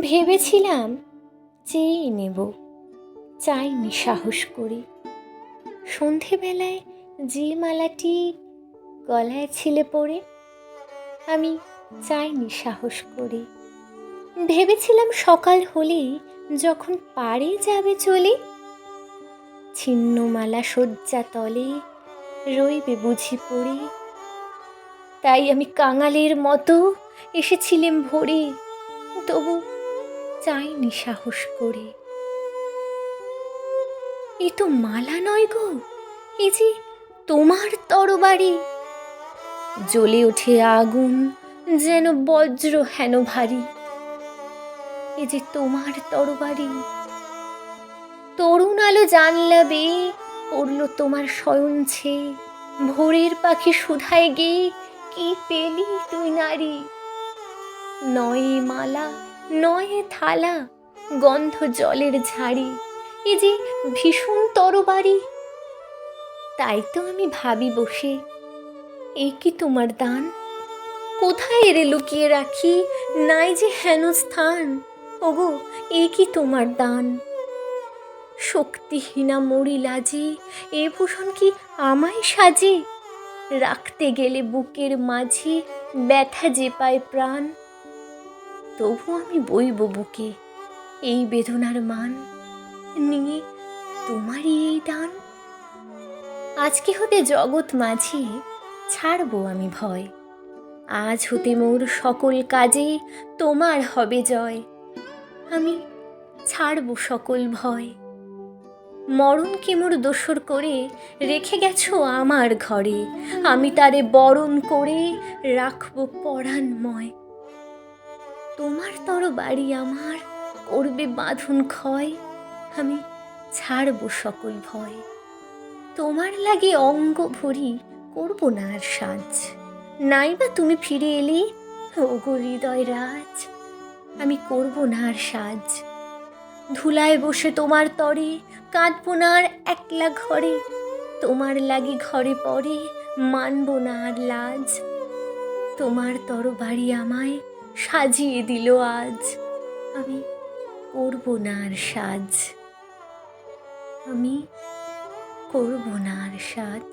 ভেবেছিলাম চেয়ে নেব, চাইনি সাহস করে। সন্ধেবেলায় যে মালাটি গলায় ছিলে পড়ে, আমি চাইনি সাহস করে। ভেবেছিলাম সকাল হলেই যখন পাড়ে যাবে চলে, ছিন্ন মালা শয্যা তলে রইবে বুঝি পড়ে। তাই আমি কাঙালের মতো এসেছিলাম ভোরে, তবু চাইনি সাহস করে। এ তো মালা নয় গো, এ যে তোমার তরবারি। জ্বলে ওঠে আগুন যেন বজ্র হেন ভারী। এ যে তোমার তরবারি। তরুণ আলো জানলা বেয়ে পড়ল তোমার শয়ন ছেয়ে। ভোরের পাখি সুধায় গেয়ে কি পেলি তুই নারী। নয়ে মালা নয়ে থালা, গন্ধ জলের ঝাড়ি। এ যে ভীষণ তরবারি। তাই তো আমি ভাবি বসে, এ কি তোমার দান? কোথায় এরে লুকিয়ে রাখি, নাই যে হেন স্থান। ওগো, এ কি তোমার দান? শক্তিহীনা মরি লাজে, এ ভূষণ কি আমায় সাজে? রাখতে গেলে বুকের মাঝে ব্যথা যে পায় প্রাণ। তবু আমি বইব বুকে এই বেদনার মান, নিয়ে তোমারই এই দান। আজকে হতে জগৎ মাঝে ছাড়বো আমি ভয়। আজ হতে মোর সকল কাজে তোমার হবে জয়। আমি ছাড়বো সকল ভয়। মরণকে মোর দোসর করে রেখে গেছো আমার ঘরে। আমি তারে বরণ করে রাখবো পরাণময়। তোমার তরবারি আমার করবে বাঁধন ক্ষয়। আমি ছাড়বো সকল ভয়। তোমার লাগে অঙ্গ ভরি করবো না আর সাজ। নাইবা তুমি ফিরে এলে, ওগো হৃদয় রাজ। আমি করবো না আর সাজ। ধুলায় বসে তোমার তরে কাঁদবো না আর একলা ঘরে। তোমার লাগি ঘরে পরে মানবো না আর লাজ। তোমার তরবারি আমায় সাজিয়ে দিল আজ। আমি করবো না আর সাজ। আমি করবো না আর সাজ।